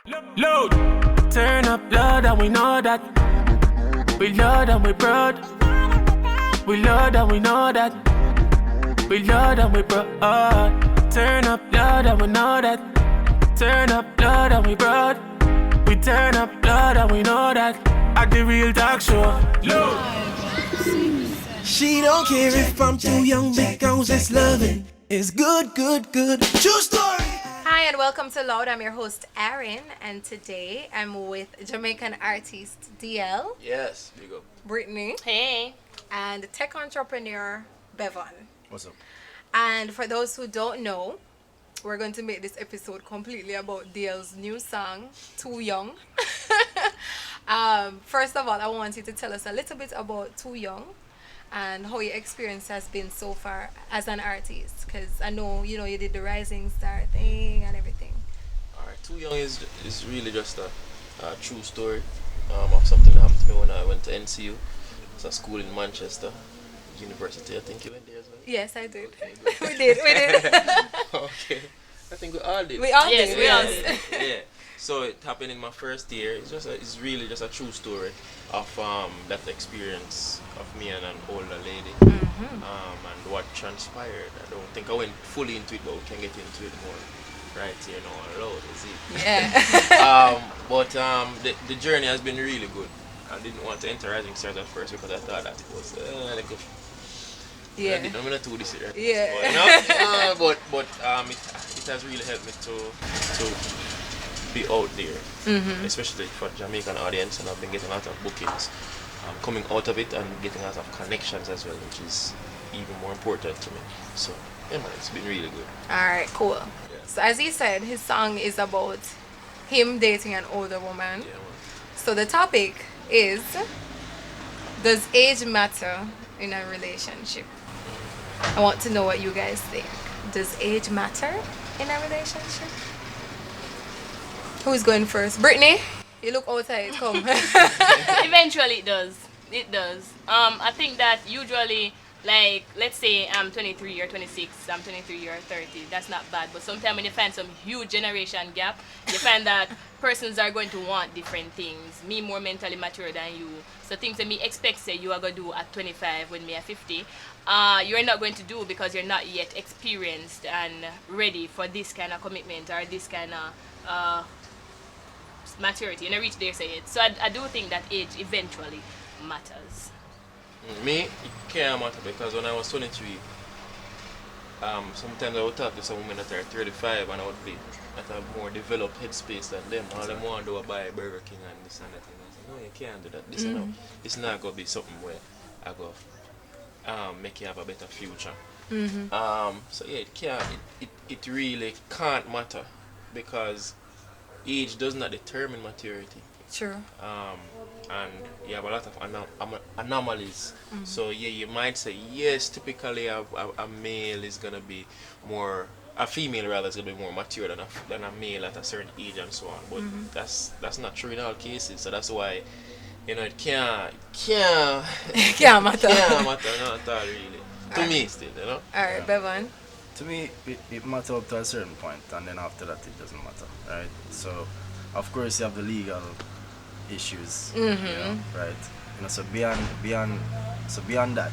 Load. Turn up loud and we know that. We loud and we proud. We loud and we know that. We loud and we proud. Turn up loud and we know that. Turn up loud and we proud. We turn up loud and we know that. At the Real Talk Show. Load. She don't care if I'm too young because it's loving. It's good, good, good. True story. Hi and welcome to Loud. I'm your host Erin, and today I'm with Jamaican artist DL, Yes, big up. Brittany, Hey. and tech entrepreneur Bevan. What's up? And for those who don't know, we're going to make this episode completely about DL's new song, Too Young. First of all, I want you to tell us a little bit about Too Young and how your experience has been so far as an artist, because I know you did the Rising Star thing and everything. Alright, Too Young is really just a true story of something that happened to me when I went to NCU. It's a school in Manchester University. I think you went there as well. Yes, I did. Okay, good. we did. Okay, I think we all did. We all Yes, did. we all yes. did. Yeah. So it happened in my first year. It's really just a true story of that experience of me and an older lady, and what transpired. I don't think I went fully into it, but we can get into it more right here now on Loud, is it? Yeah. But the journey has been really good. I didn't want to enter Rising Stars at first because I thought that it was like Yeah. I'm gonna do this here. Yeah. But it has really helped me to be out there, especially for Jamaican audience, and I've been getting a lot of bookings coming out of it and getting a lot of connections as well, which is even more important to me. So yeah, man, it's been really good. All right, cool. Yeah. So as he said, his song is about him dating an older woman. Yeah, man. So the topic is, does age matter in a relationship? I want to know what you guys think. Does age matter in a relationship? Who's going first? Brittany? You look outside. Come. Eventually it does. It does. I think that usually, like, let's say I'm 23 or 26, I'm 23 or 30, that's not bad. But sometimes when you find some huge generation gap, you find that persons are going to want different things. Me more mentally mature than you. So things that me expect say you are going to do at 25 when me at 50, you're not going to do because you're not yet experienced and ready for this kind of commitment or this kind of maturity. You know, reach there, say it. So I do think that age eventually matters. Me, it can't matter because when I was 23, sometimes I would talk to some women that are 35 and I would be at a more developed headspace than them. All them want to do is buy Burger King and this and that. And I say, no, you can't do that. This and that. It's not going to be something where I go make you have a better future. So yeah, it can't. It really can't matter because age does not determine maturity. True. And you have a lot of anomalies. So yeah, you might say yes, typically a male is gonna be more, a female rather is gonna be more mature than a male at a certain age and so on. But that's not true in all cases. So that's why it can't Can't matter. can't matter not at all really. To me still, All right, Bevan. To me, it matters up to a certain point, and then after that, it doesn't matter, right? So, of course, you have the legal issues, right? So beyond that,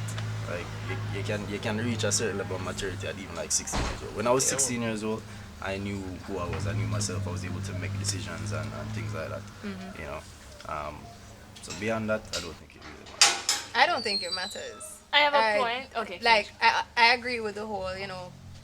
like you can reach a certain level of maturity at even like 16 years old. When I was 16 years old, I knew who I was. I knew myself. I was able to make decisions and things like that. So beyond that, I don't think it really matters. I don't think it matters. I have a point. Okay. Like, I agree with the whole,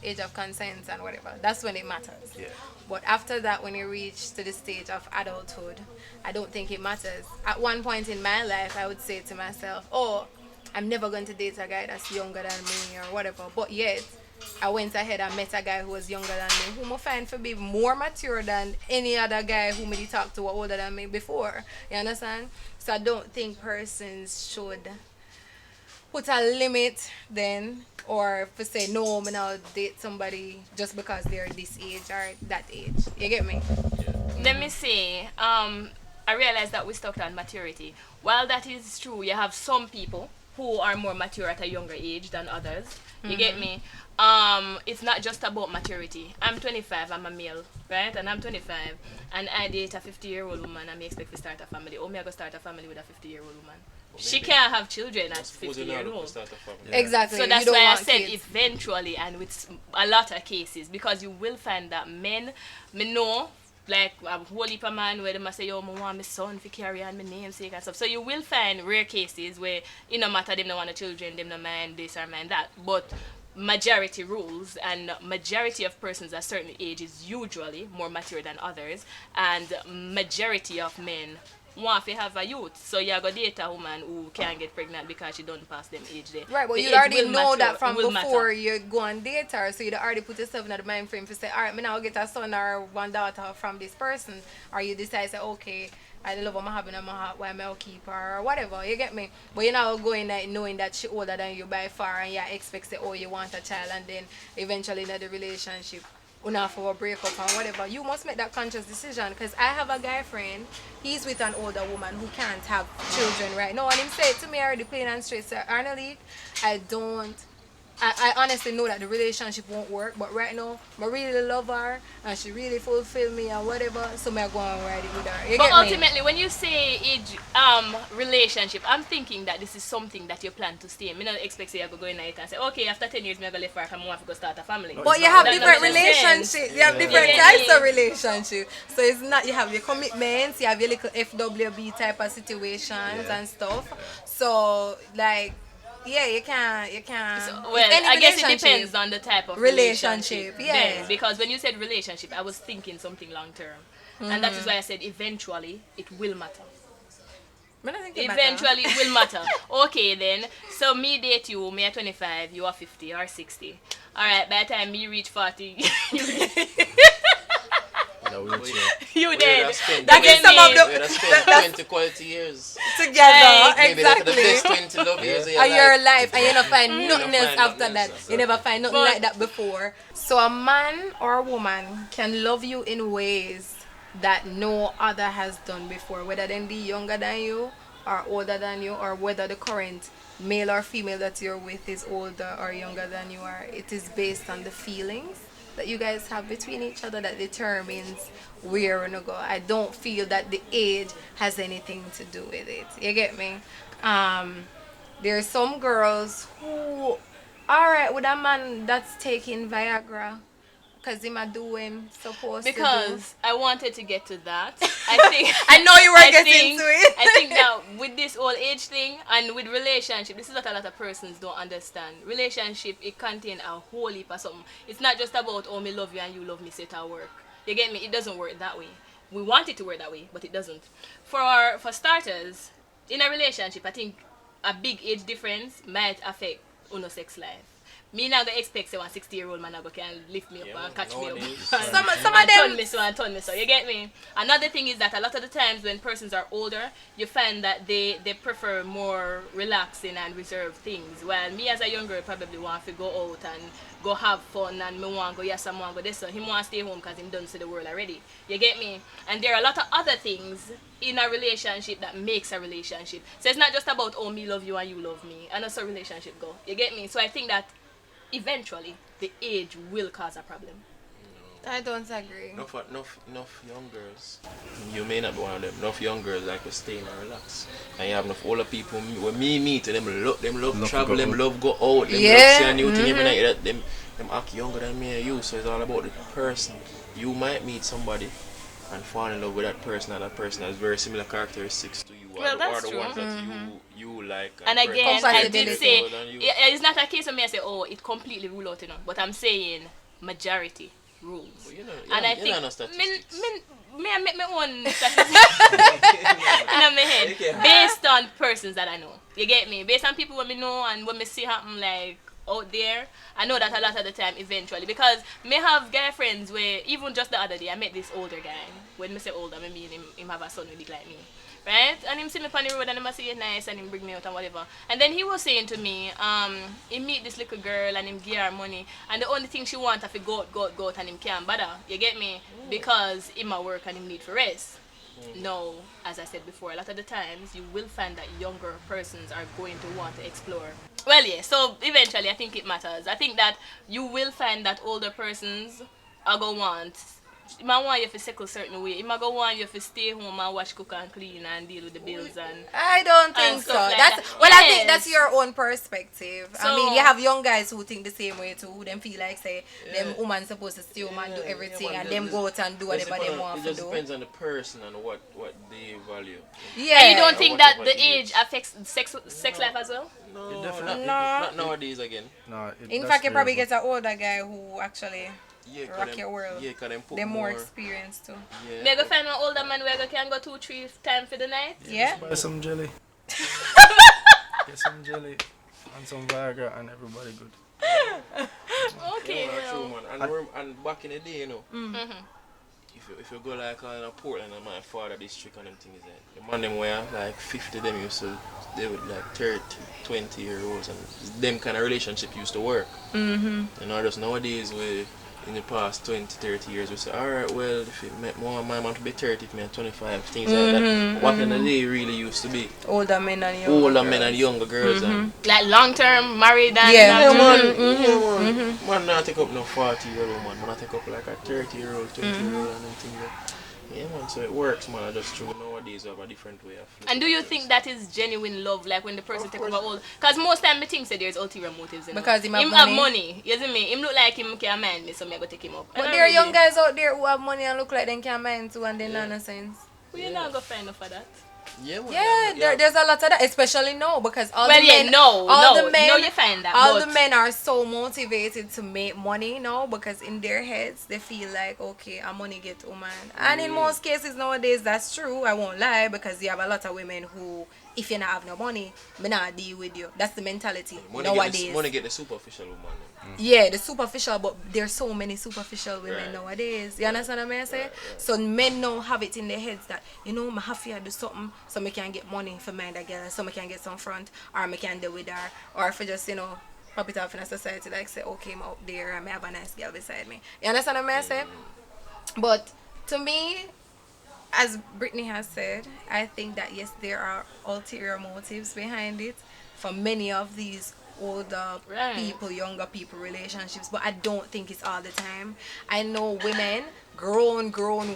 age of consent and whatever. That's when it matters. Yeah. But after that, when you reach to the stage of adulthood, I don't think it matters. At one point in my life, I would say to myself, oh, I'm never going to date a guy that's younger than me or whatever. But yet, I went ahead and met a guy who was younger than me, whom I find to be more mature than any other guy who maybe talked to or older than me before. You understand? So I don't think persons should put a limit then, or if say no, I'm now date somebody just because they're this age or that age. You get me? Let me say, I realize that we stuck on maturity. While that is true, you have some people who are more mature at a younger age than others. You get me? it's not just about maturity. I'm 25, I'm a male, right? And I'm 25, and I date a 50-year-old woman, and me expect to start a family. Or me I go start a family with a 50-year-old woman. She can't have children at 50 years old. Exactly. So You that's don't why I want said kids. eventually, and with a lot of cases, because you will find that men, me know, like a whole heap of man where they must say, yo, I want my son to carry on my namesake and stuff. So you will find rare cases where it no matter them no want the children, them no mind this or mind that. But majority rules, and majority of persons at certain age is usually more mature than others, and majority of men want to have a youth. So you go date a woman who can't get pregnant because she don't pass them age there. Right, but The you age already will know matter, that from will before matter. you go and date her, so you already put yourself in the mind frame to say, all right, me now get a son or one daughter from this person, or you decide say, okay, I love what I have in my heart, why I'll keep her or whatever. You get me? But you're not going like knowing that she older than you by far, and you expect say, oh, you want a child, and then eventually in the relationship, enough for a breakup or whatever. You must make that conscious decision. Because I have a guy friend, he's with an older woman who can't have children right now, and him said to me already plain and straight, sir, Arnold, I honestly know that the relationship won't work, but right now, I really love her and she really fulfill me and whatever, so I go and ride it with her. You But get me? ultimately, when you say age, relationship, I'm thinking that this is something that you plan to stay in. Me not expect say you go in it and say, okay, after 10 years, me I go left work and I want to go start a family. But you have That different doesn't make sense. relationships. You have different Yeah. types of relationships. So it's not, you have your commitments, you have your little FWB type of situations and stuff. So like, yeah, you can. So, with well, any I guess it relationship, depends on the type of Relationship, relationship. yeah. Then, because when you said relationship, I was thinking something long term. And that is why I said eventually it will matter. I don't think it matter. Eventually it will matter. Okay then. So me date you, me at 25, you are 50 or 60. Alright, by the time me reach 40, The wheelchair. you dead. That is some of We'd the have spent 20 quality years. together, Maybe that's the exactly. best 20 love years of Of your life. life, and you don't find You nothing don't else find after nothing that. else, You never find nothing But- like that before. So a man or a woman can love you in ways that no other has done before, whether they be younger than you or older than you, or whether the current male or female that you're with is older or younger than you are. It is based on the feelings that you guys have between each other that determines where you're gonna go. I don't feel that the age has anything to do with it. You get me? There's some girls who alright with a man that's taking Viagra because he might do what him supposed to do. because I wanted to get to that. I think I know you were I getting think, to it. I think that with this whole age thing and with relationship, this is what a lot of persons don't understand. Relationship, it contains a whole heap of something. It's not just about, oh, me love you and you love me, so it'll work. You get me? It doesn't work that way. We want it to work that way, but it doesn't. For starters, in a relationship, I think a big age difference might affect uno sex life. Me not gonna expect say one 60-year-old man can lift me up Yeah, and catch me up. nowadays, Some of And them- turn me so and turn me so. You get me? Another thing is that a lot of the times when persons are older, you find that they prefer more relaxing and reserved things. While me as a young girl probably want to go out and go have fun, and me want to go yes, I want to go this. So him want to stay home because him done see the world already. You get me? And there are a lot of other things in a relationship that makes a relationship. So it's not just about, oh, me love you and you love me, and that's how relationship go. You get me? So I think that eventually the age will cause a problem. I don't agree. Enough young girls. You may not be one of them. Enough young girls like to stay and relax. And you have enough older people. When me meet them love travel, go them out. love go out, them Yeah, love see a new thing every night. That them act younger than me and you. So it's all about the person. You might meet somebody and fall in love with that person, and that person has very similar characteristics to you. Well, that's or the true. ones that you like. And again, I did Compatibility. say, Older than you. it's not a case of me I say, oh, it completely rule out, but I'm saying majority rules. But you know, And I you think, know no statistics. me I make my own statistics in my head based on persons that I know. You get me? Based on people when me know and when me see happen like out there, I know that a lot of the time eventually, because me have guy friends where even just the other day I met this older guy. When me say older, I mean him have a son with it like me. Right? And him see me on the road and him a say it nice and him bring me out and whatever. And then he was saying to me, he meet this little girl and him give her money, and the only thing she want is to go out and him can't bother. You get me? Because him a work and him need for rest. No, as I said before, a lot of the times you will find that younger persons are going to want to explore. Well, yeah, so eventually I think it matters. I think that you will find that older persons are going to want. It might want you to cycle certain way. It might go want you to stay home and watch, cook and clean and deal with the bills and I don't and think so. stuff like That's that. well, I think Yes. that's your own perspective. I mean, So- you have young guys who think the same way too. Who them feel like say them Yeah. woman supposed to stay home and do everything, man, and them just- go out and do whatever they want It to just do. depends on the person and what they value. Yeah. And you don't think that whatever the age age. affects sex life as well? No, definitely- not nowadays again. No, In fact, you probably get an older guy who actually Yeah, 'cause rock them- your world. Yeah, 'cause them put they're more experienced too. Yeah. May I go find an older man where I can go 2-3 times for the night? Yeah. Buy some jelly. Get some jelly and some Viagra and everybody good. Okay. Yeah, well. true, man. And back in the day, you know, if you go like in Portland and my father district and them things there, the man them were like 50 them used to, they would like 30, 20-year-olds and them kind of relationship used to work. You know, just nowadays we in the past 20, 30 years we say, alright, well, if it meant more my man to be 30, if me at 25, things like that. Back in the day really used to be Older men and younger older men girls. and younger girls and Like long term, married and Yeah. yeah, and- man. Yeah, man. Man, not take up no 40-year-old man. Man, I take up like a 30-year-old, 20-year-old, and them things like. Yeah, man. So it works, man. I just true nowadays we have a different way of. And do you think that is genuine love, like when the person take over all? Because most time, me think say there's ulterior motives. You know? Because him have have money. money. You see me? Him look like him can mind me, so me go take him up. I But don't there are really- young guys out there who have money and look like they can mind too, and they're nonsense. We not go find enough for that. Yeah, man. Yeah, there's a lot of that, especially now because all Well, the yeah, men, no, all no, the men, no, you find that, all but- the men are so motivated to make money now because in their heads they feel like okay, I'm money get woman, and in most cases nowadays that's true. I won't lie because you have a lot of women who, if you not have no money, me not deal with you. That's the mentality nowadays. Money get the superficial woman. Yeah, the superficial, but there's so many superficial women nowadays. You understand what I'm saying? So men now have it in their heads that, you know, I have to do something so I can get money for mind a girl, so I can get some front, or I can deal with her, or if I just, you know, pop it off in a society, like say, okay, I'm out there and I have a nice girl beside me. You understand what I'm saying? But to me, as Brittany has said, I think that yes, there are ulterior motives behind it for many of these older Right. people, younger people relationships, but I don't think it's all the time. I know women, grown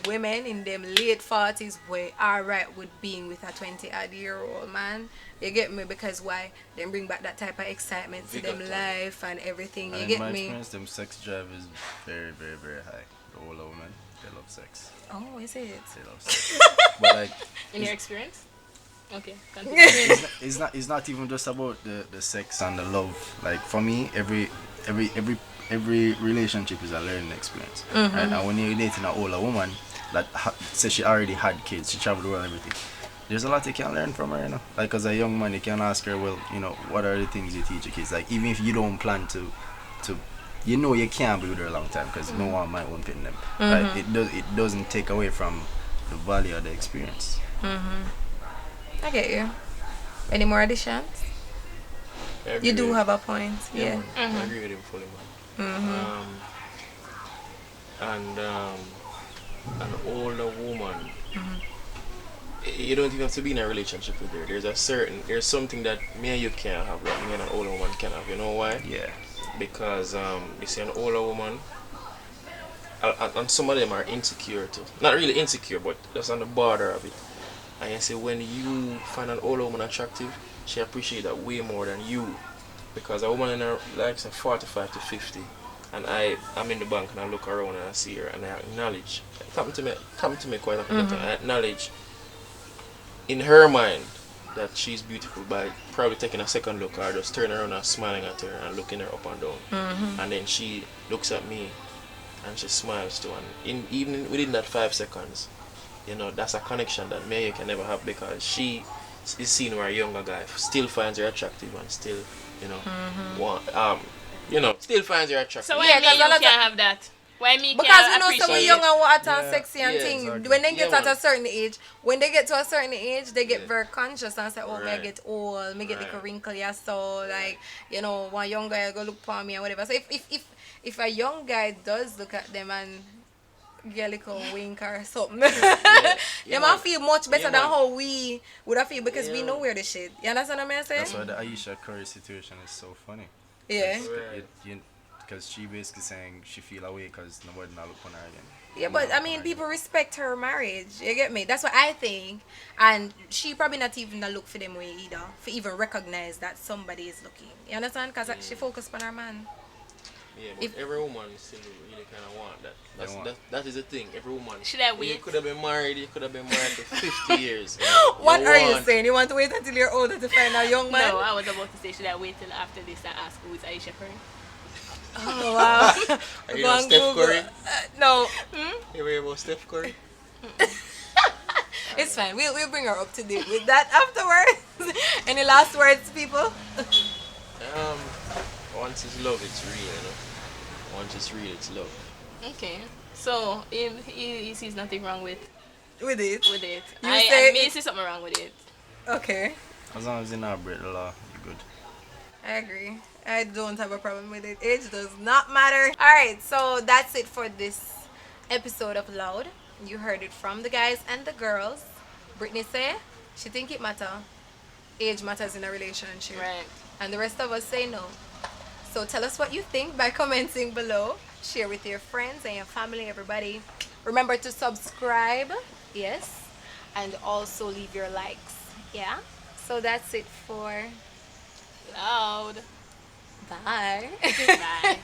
women in them late 40s were alright with being with a 20-odd-year-old man. You get me? Because why? They bring back that type of excitement to them Vigor. life and everything. You And in get my me? experience, them sex drive is very, very, very high. The older women, they love sex. Oh, is it? They love sex. But like, In your experience? Okay. Continue. it's not even just about the sex and the love. Like for me, every relationship is a learning experience. Right? And when you're dating an older woman that says she already had kids, she traveled the world and everything, there's a lot you can learn from her, you know. Like as a young man, you can ask her, well, you know, what are the things you teach your kids? Like even if you don't plan to you know you can't be with her a long time because no one might want them. Right? It doesn't take away from the value of the experience. I get you. Any more additions? I agree You do with- have a point. Yeah. man. I agree with him fully, man. An older woman, you don't even have to be in a relationship with her. There's something that me and you can't have that me and an older woman can have. You know why? Yeah. Because you see an older woman, and some of them are insecure too. Not really insecure, but just on the border of it. And you see when you find an older woman attractive, she appreciates that way more than you. Because a woman in her like say 45 to 50, and I'm in the bank and I look around and I see her and I acknowledge. It happened to me quite often. I acknowledge in her mind that she's beautiful by probably taking a second look or just turning around and smiling at her and looking her up and down. And then she looks at me and she smiles too. And even within that 5 seconds, you know, that's a connection that me and you can never have because she is seeing where a younger guy still finds her attractive and still, you know, still finds her attractive. So why Yeah, me 'cause you a lot of- can't have that? Why me Because can't you know some appreciate young it? and what are Yeah. sexy and Yeah, thing. exactly. When they get Yeah, at a man. certain age, they get Yeah. very conscious and say, oh, me I Right. get old, me get Right. like a wrinkle yeah, so like, you know, one young guy go look for me or whatever. So if a young guy does look at them and get a little wink or something. You might feel much better than how we would have feel because we know where the shit. You understand what I'm saying? That's why the Aisha Curry situation is so funny. Yeah. Because she basically saying she feel away because nobody not look on her again. Yeah, but I mean, people respect her marriage. You get me? That's what I think. And she probably not even a look for them way either, for even recognize that somebody is looking. You understand? Because she focused on her man. Yeah, but every woman still really kind of want that. That is the thing. Every woman. Should I wait? You could have been married. You could have been married for 50 years. What are you saying? You want to wait until you're older to find a young man? No, I was about to say, should I wait till after this and ask who is Aisha Curry? Oh, wow. Are you not Steph Curry? No. You hear about Steph Curry? It's fine. We'll bring her up to date with that afterwards. Any last words, people? Once it's love, it's real, you know. Once it's real, it's love. Okay. So, he sees nothing wrong with With it? it. You I say may see something wrong with it. Okay. As long as you not break the law, you're good. I agree. I don't have a problem with it. Age does not matter. Alright, so that's it for this episode of Loud. You heard it from the guys and the girls. Brittany say she think it matter. Age matters in a relationship. Right. And the rest of us say no. So tell us what you think by commenting below. Share with your friends and your family, everybody. Remember to subscribe. Yes. And also leave your likes. Yeah. So that's it for Loud. Bye. Bye.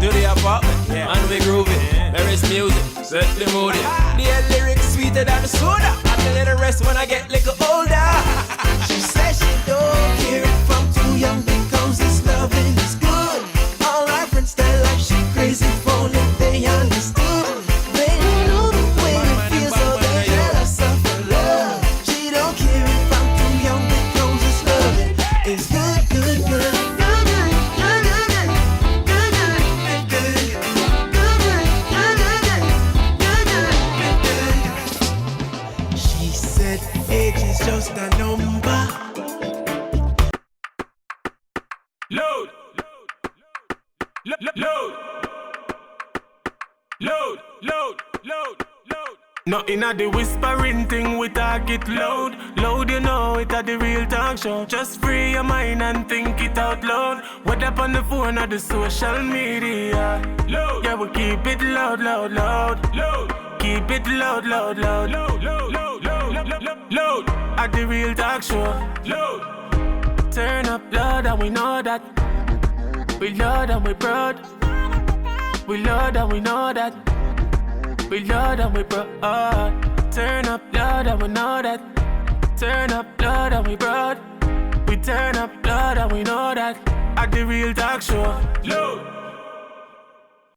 To the apartment, and we grooving. There is music, set the mood. The lyrics sweeter than the soda. I can let the rest when I get little older. She says she don't hear it from too young because this loving is good. All our friends tell her she crazy for it, they understood. They know the way it feels, so they jealous of her love. She don't care if I'm too young because this loving is good, good, good. Age is just a number. Load. Nothing at the whispering thing, we talk it loud. Loud, you know, it at the real talk show. Just free your mind and think it out loud. Whether up on the phone or the social media. Load. Yeah, we keep it loud, loud, loud. Load. Keep it loud, loud, loud. Load, load, load, load, load, load. At the real talk show. Load. Turn up loud and we know that. We loud and we proud. We loud and we know that. We loud and we proud. Turn up loud and we know that. Turn up loud and we proud. We turn up loud and we know that. At the real talk show. Loud.